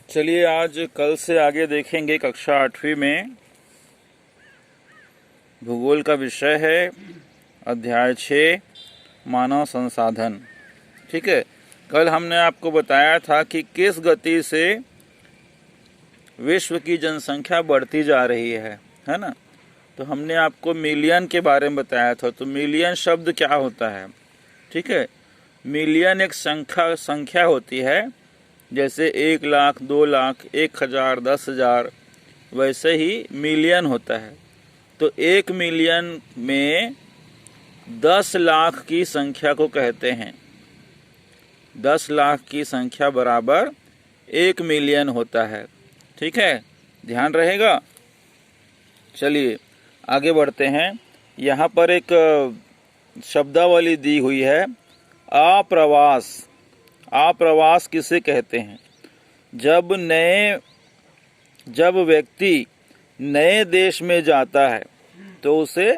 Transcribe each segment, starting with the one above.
चलिए आज कल से आगे देखेंगे कक्षा 8वीं में भूगोल का विषय है अध्याय 6 मानव संसाधन। ठीक है, कल हमने आपको बताया था कि किस गति से विश्व की जनसंख्या बढ़ती जा रही है ना। तो हमने आपको मिलियन के बारे में बताया था। तो मिलियन शब्द क्या होता है? ठीक है, मिलियन एक संख्या होती है, जैसे 1 लाख, 2 लाख, 1,000, 10,000, वैसे ही मिलियन होता है। तो 1 मिलियन में 10 लाख की संख्या को कहते हैं। 10 लाख की संख्या बराबर 1 मिलियन होता है। ठीक है, ध्यान रहेगा। चलिए आगे बढ़ते हैं। यहाँ पर एक शब्दावली दी हुई है, आप्रवास। आप्रवास किसे कहते हैं? जब व्यक्ति नए देश में जाता है तो उसे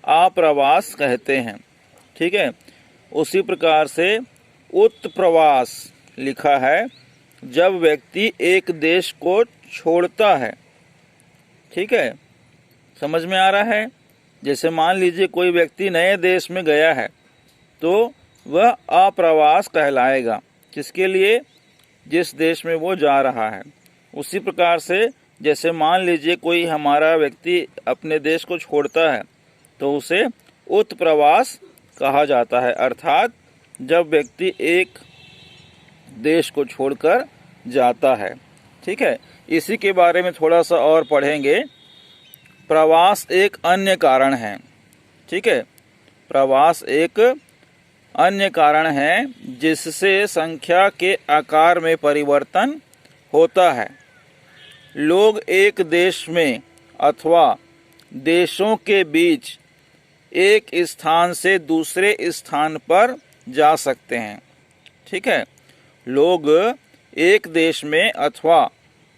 आप्रवास कहते हैं। ठीक है, उसी प्रकार से उत्प्रवास लिखा है जब व्यक्ति एक देश को छोड़ता है। ठीक है, समझ में आ रहा है? जैसे मान लीजिए कोई व्यक्ति नए देश में गया है तो वह अप्रवास कहलाएगा। किसके लिए? जिस देश में वो जा रहा है। उसी प्रकार से जैसे मान लीजिए कोई हमारा व्यक्ति अपने देश को छोड़ता है तो उसे उत्प्रवास कहा जाता है, अर्थात जब व्यक्ति एक देश को छोड़कर जाता है। ठीक है, इसी के बारे में थोड़ा सा और पढ़ेंगे। प्रवास एक अन्य कारण है। ठीक है, प्रवास एक अन्य कारण है जिससे संख्या के आकार में परिवर्तन होता है। लोग एक देश में अथवा देशों के बीच एक स्थान से दूसरे स्थान पर जा सकते हैं। ठीक है, लोग एक देश में अथवा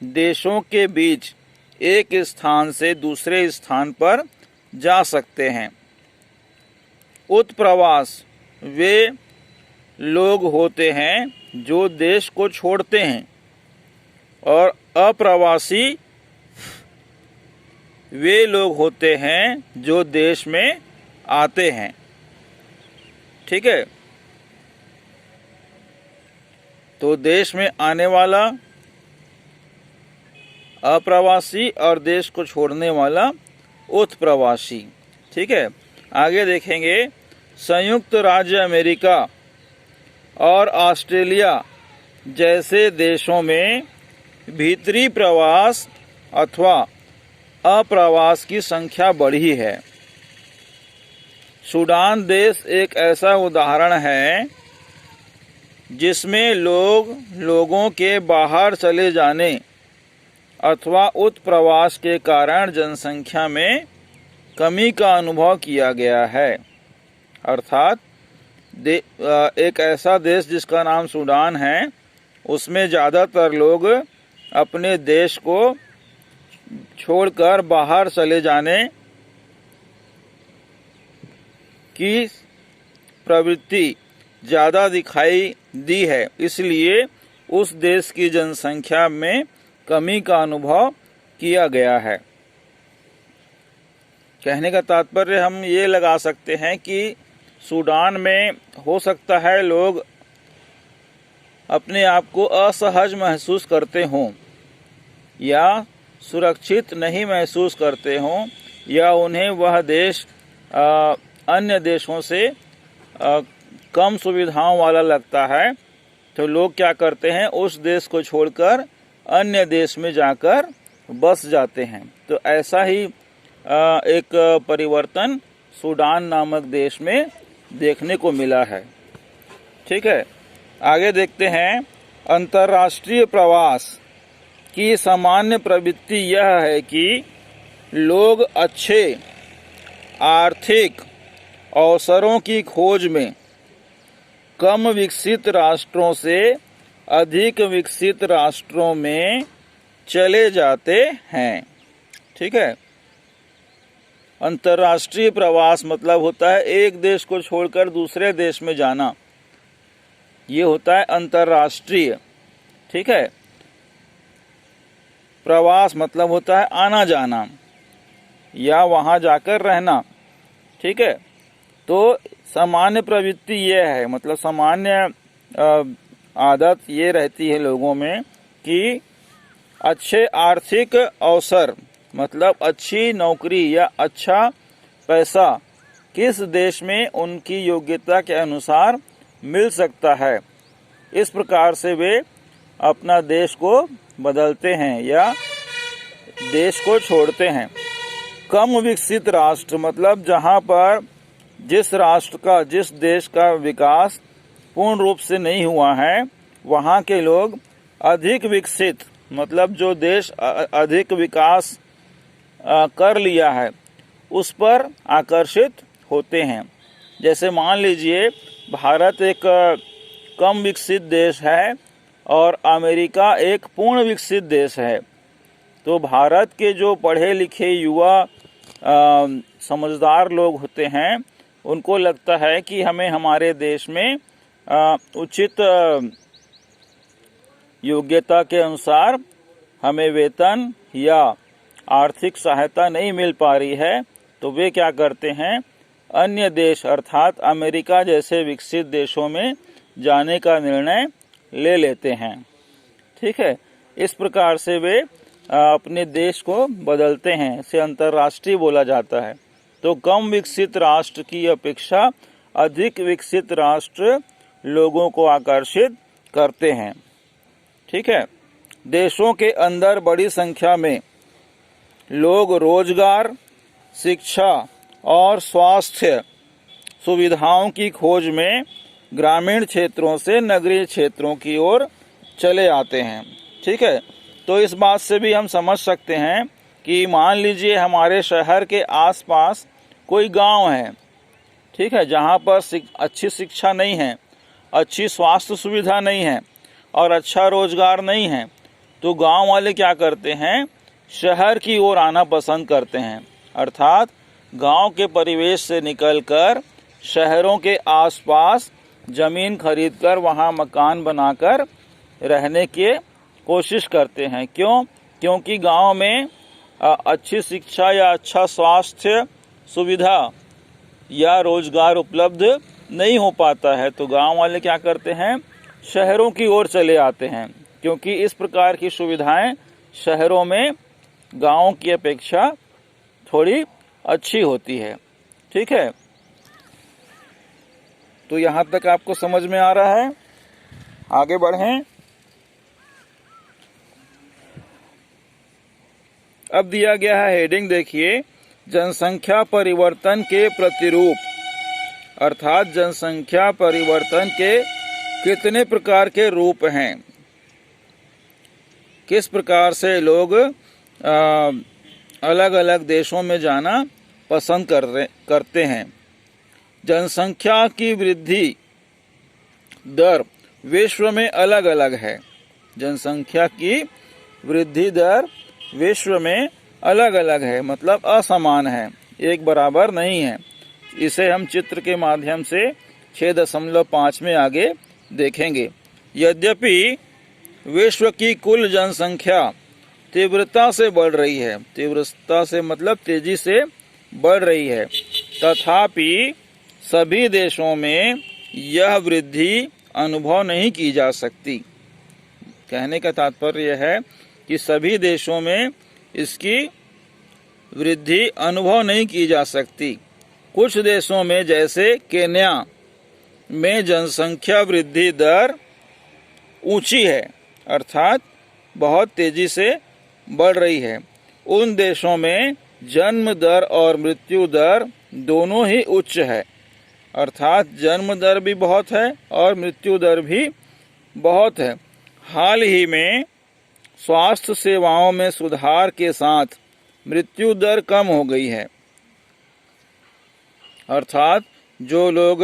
देशों के बीच एक स्थान से दूसरे स्थान पर जा सकते हैं। उत्प्रवास वे लोग होते हैं जो देश को छोड़ते हैं, और अप्रवासी वे लोग होते हैं जो देश में आते हैं। ठीक है, तो देश में आने वाला अप्रवासी और देश को छोड़ने वाला उत्प्रवासी। ठीक है, आगे देखेंगे। संयुक्त राज्य अमेरिका और ऑस्ट्रेलिया जैसे देशों में भीतरी प्रवास अथवा अप्रवास की संख्या बढ़ी है। सूडान देश एक ऐसा उदाहरण है जिसमें लोगों के बाहर चले जाने अथवा उत्प्रवास के कारण जनसंख्या में कमी का अनुभव किया गया है। अर्थात एक ऐसा देश जिसका नाम सूडान है, उसमें ज़्यादातर लोग अपने देश को छोड़कर बाहर चले जाने की प्रवृत्ति ज़्यादा दिखाई दी है, इसलिए उस देश की जनसंख्या में कमी का अनुभव किया गया है। कहने का तात्पर्य हम ये लगा सकते हैं कि सूडान में हो सकता है लोग अपने आप को असहज महसूस करते हों, या सुरक्षित नहीं महसूस करते हों, या उन्हें वह देश अन्य देशों से कम सुविधाओं वाला लगता है। तो लोग क्या करते हैं, उस देश को छोड़कर अन्य देश में जाकर बस जाते हैं। तो ऐसा ही एक परिवर्तन सूडान नामक देश में देखने को मिला है। ठीक है, आगे देखते हैं। अंतर्राष्ट्रीय प्रवास की सामान्य प्रवृत्ति यह है कि लोग अच्छे आर्थिक अवसरों की खोज में कम विकसित राष्ट्रों से अधिक विकसित राष्ट्रों में चले जाते हैं। ठीक है, अंतर्राष्ट्रीय प्रवास मतलब होता है एक देश को छोड़कर दूसरे देश में जाना, ये होता है अंतर्राष्ट्रीय। ठीक है, प्रवास मतलब होता है आना जाना या वहाँ जाकर रहना। ठीक है, तो सामान्य प्रवृत्ति ये है, मतलब सामान्य आदत ये रहती है लोगों में कि अच्छे आर्थिक अवसर मतलब अच्छी नौकरी या अच्छा पैसा किस देश में उनकी योग्यता के अनुसार मिल सकता है, इस प्रकार से वे अपना देश को बदलते हैं या देश को छोड़ते हैं। कम विकसित राष्ट्र मतलब जहाँ पर जिस देश का विकास पूर्ण रूप से नहीं हुआ है, वहाँ के लोग अधिक विकसित मतलब जो देश अधिक विकास कर लिया है उस पर आकर्षित होते हैं। जैसे मान लीजिए भारत एक कम विकसित देश है और अमेरिका एक पूर्ण विकसित देश है, तो भारत के जो पढ़े लिखे युवा समझदार लोग होते हैं उनको लगता है कि हमें हमारे देश में उचित योग्यता के अनुसार हमें वेतन या आर्थिक सहायता नहीं मिल पा रही है, तो वे क्या करते हैं, अन्य देश अर्थात अमेरिका जैसे विकसित देशों में जाने का निर्णय ले लेते हैं। ठीक है, इस प्रकार से वे अपने देश को बदलते हैं, इसे अंतर्राष्ट्रीय बोला जाता है। तो कम विकसित राष्ट्र की अपेक्षा अधिक विकसित राष्ट्र लोगों को आकर्षित करते हैं। ठीक है, देशों के अंदर बड़ी संख्या में लोग रोजगार, शिक्षा और स्वास्थ्य सुविधाओं की खोज में ग्रामीण क्षेत्रों से नगरीय क्षेत्रों की ओर चले आते हैं। ठीक है, तो इस बात से भी हम समझ सकते हैं कि मान लीजिए हमारे शहर के आसपास कोई गांव है, ठीक है, जहां पर अच्छी शिक्षा नहीं है, अच्छी स्वास्थ्य सुविधा नहीं है और अच्छा रोजगार नहीं है, तो गांव वाले क्या करते हैं, शहर की ओर आना पसंद करते हैं। अर्थात गांव के परिवेश से निकलकर शहरों के आसपास जमीन खरीदकर वहां मकान बनाकर रहने की कोशिश करते हैं। क्योंकि गांव में अच्छी शिक्षा या अच्छा स्वास्थ्य सुविधा या रोजगार उपलब्ध नहीं हो पाता है, तो गांव वाले क्या करते हैं, शहरों की ओर चले आते हैं, क्योंकि इस प्रकार की सुविधाएं शहरों में गांवों की अपेक्षा थोड़ी अच्छी होती है। ठीक है, तो यहाँ तक आपको समझ में आ रहा है। आगे बढ़ें। अब दिया गया है हेडिंग, देखिए, जनसंख्या परिवर्तन के प्रतिरूप, अर्थात जनसंख्या परिवर्तन के कितने प्रकार के रूप हैं, किस प्रकार से लोग अलग अलग देशों में जाना पसंद करते हैं। जनसंख्या की वृद्धि दर विश्व में अलग अलग है। जनसंख्या की वृद्धि दर विश्व में अलग अलग है, मतलब असमान है, एक बराबर नहीं है। इसे हम चित्र के माध्यम से 6.5 में आगे देखेंगे। यद्यपि विश्व की कुल जनसंख्या तीव्रता से बढ़ रही है, तीव्रता से मतलब तेजी से बढ़ रही है, तथापि सभी देशों में यह वृद्धि अनुभव नहीं की जा सकती। कहने का तात्पर्य है कि सभी देशों में इसकी वृद्धि अनुभव नहीं की जा सकती। कुछ देशों में जैसे केन्या में जनसंख्या वृद्धि दर ऊंची है, अर्थात बहुत तेजी से बढ़ रही है। उन देशों में जन्म दर और मृत्यु दर दोनों ही उच्च है, अर्थात जन्म दर भी बहुत है और मृत्यु दर भी बहुत है। हाल ही में स्वास्थ्य सेवाओं में सुधार के साथ मृत्यु दर कम हो गई है, अर्थात जो लोग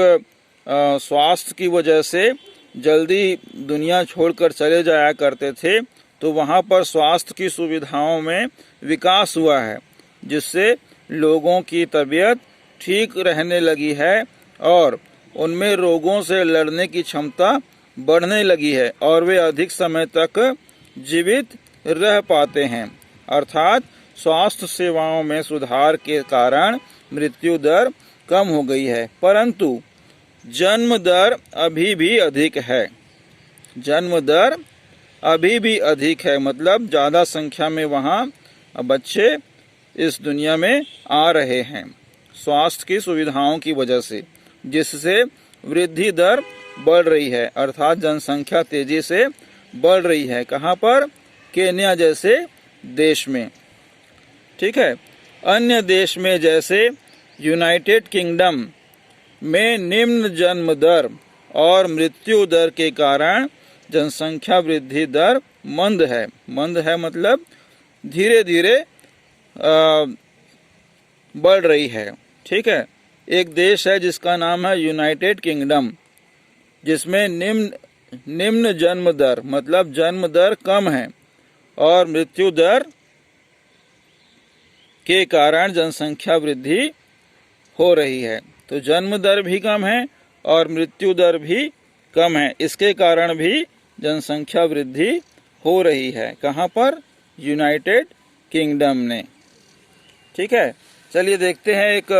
स्वास्थ्य की वजह से जल्दी दुनिया छोड़कर चले जाया करते थे, तो वहाँ पर स्वास्थ्य की सुविधाओं में विकास हुआ है, जिससे लोगों की तबीयत ठीक रहने लगी है और उनमें रोगों से लड़ने की क्षमता बढ़ने लगी है और वे अधिक समय तक जीवित रह पाते हैं, अर्थात स्वास्थ्य सेवाओं में सुधार के कारण मृत्यु दर कम हो गई है, परंतु जन्म दर अभी भी अधिक है। जन्म दर अभी भी अधिक है, मतलब ज़्यादा संख्या में वहाँ बच्चे इस दुनिया में आ रहे हैं स्वास्थ्य की सुविधाओं की वजह से, जिससे वृद्धि दर बढ़ रही है, अर्थात जनसंख्या तेजी से बढ़ रही है। कहाँ पर? केन्या जैसे देश में। ठीक है। अन्य देश में जैसे यूनाइटेड किंगडम में निम्न जन्म दर और मृत्यु दर के कारण जनसंख्या वृद्धि दर मंद है। मंद है मतलब धीरे धीरे बढ़ रही है। ठीक है। एक देश है जिसका नाम है यूनाइटेड किंगडम, जिसमें निम्न जन्म दर मतलब जन्म दर कम है और मृत्यु दर के कारण जनसंख्या वृद्धि हो रही है। तो जन्म दर भी कम है और मृत्यु दर भी कम है, इसके कारण भी जनसंख्या वृद्धि हो रही है। कहाँ पर? यूनाइटेड किंगडम ने। ठीक है। चलिए देखते हैं, एक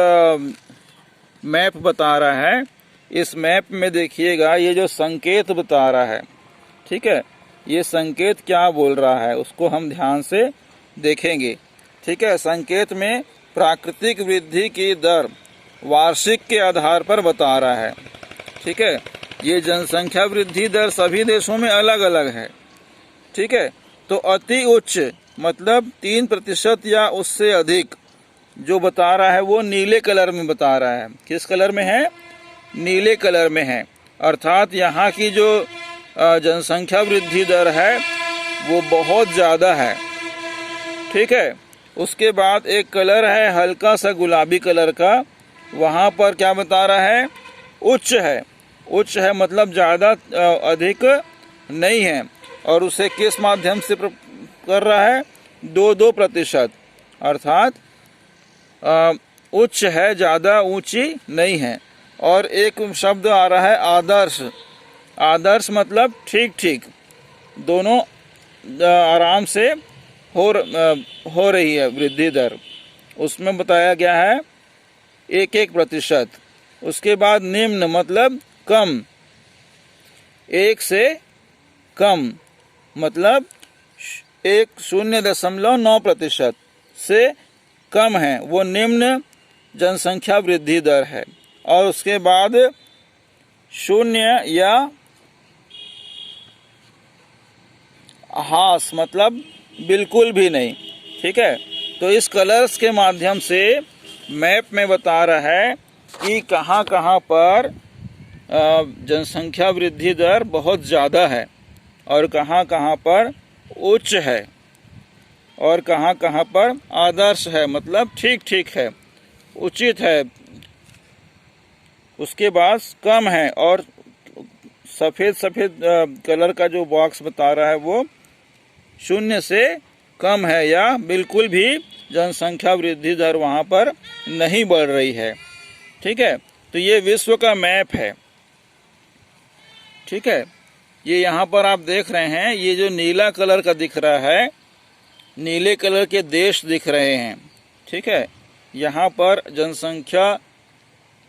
मैप बता रहा है। इस मैप में देखिएगा ये जो संकेत बता रहा है, ठीक है, ये संकेत क्या बोल रहा है उसको हम ध्यान से देखेंगे। ठीक है। संकेत में प्राकृतिक वृद्धि की दर वार्षिक के आधार पर बता रहा है। ठीक है। ये जनसंख्या वृद्धि दर सभी देशों में अलग अलग है। ठीक है। तो अति उच्च मतलब 3% या उससे अधिक जो बता रहा है वो नीले कलर में बता रहा है। किस कलर में है? नीले कलर में है, अर्थात यहाँ की जो जनसंख्या वृद्धि दर है वो बहुत ज़्यादा है। ठीक है। उसके बाद एक कलर है हल्का सा गुलाबी कलर का, वहाँ पर क्या बता रहा है? उच्च है। उच्च है मतलब ज़्यादा अधिक नहीं है, और उसे किस माध्यम से कर रहा है? 2-2%, अर्थात उच्च है, ज़्यादा ऊंची नहीं है। और एक शब्द आ रहा है आदर्श। आदर्श मतलब ठीक ठीक, दोनों आराम से हो रही है वृद्धि दर। उसमें बताया गया है 1-1%। उसके बाद निम्न मतलब कम, 1 से कम मतलब 0.9% से कम है, वो निम्न जनसंख्या वृद्धि दर है। और उसके बाद 0 या हास मतलब बिल्कुल भी नहीं। ठीक है। तो इस कलर्स के माध्यम से मैप में बता रहा है कि कहाँ कहाँ पर जनसंख्या वृद्धि दर बहुत ज़्यादा है और कहाँ कहाँ पर उच्च है और कहाँ कहाँ पर आदर्श है, मतलब ठीक ठीक है, उचित है। उसके बाद कम है, और सफ़ेद कलर का जो बॉक्स बता रहा है वो 0 से कम है या बिल्कुल भी जनसंख्या वृद्धि दर वहाँ पर नहीं बढ़ रही है। ठीक है। तो ये विश्व का मैप है। ठीक है। ये यहाँ पर आप देख रहे हैं, ये जो नीला कलर का दिख रहा है, नीले कलर के देश दिख रहे हैं। ठीक है। यहाँ पर जनसंख्या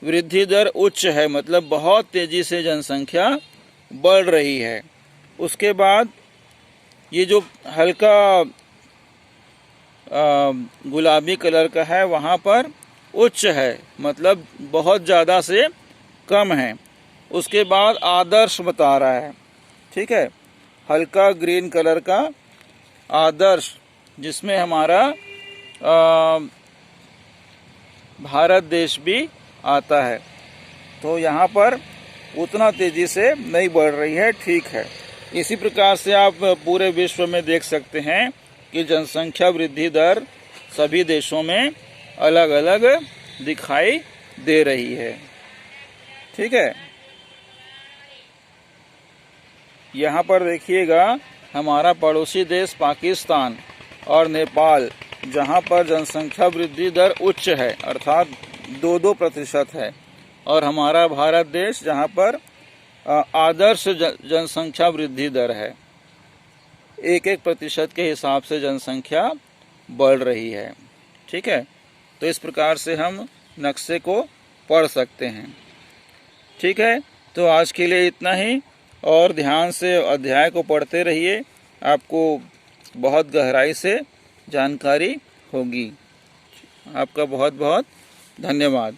वृद्धि दर उच्च है, मतलब बहुत तेज़ी से जनसंख्या बढ़ रही है। उसके बाद ये जो हल्का गुलाबी कलर का है वहाँ पर उच्च है, मतलब बहुत ज़्यादा से कम है। उसके बाद आदर्श बता रहा है। ठीक है। हल्का ग्रीन कलर का आदर्श, जिसमें हमारा भारत देश भी आता है। तो यहाँ पर उतना तेज़ी से नहीं बढ़ रही है। ठीक है। इसी प्रकार से आप पूरे विश्व में देख सकते हैं कि जनसंख्या वृद्धि दर सभी देशों में अलग अलग दिखाई दे रही है। ठीक है। यहाँ पर देखिएगा हमारा पड़ोसी देश पाकिस्तान और नेपाल, जहाँ पर जनसंख्या वृद्धि दर उच्च है, अर्थात 2-2% है, और हमारा भारत देश जहाँ पर आदर्श जनसंख्या वृद्धि दर है 1-1% के हिसाब से जनसंख्या बढ़ रही है। ठीक है, तो इस प्रकार से हम नक्शे को पढ़ सकते हैं। ठीक है, तो आज के लिए इतना ही, और ध्यान से अध्याय को पढ़ते रहिए, आपको बहुत गहराई से जानकारी होगी। आपका बहुत बहुत धन्यवाद।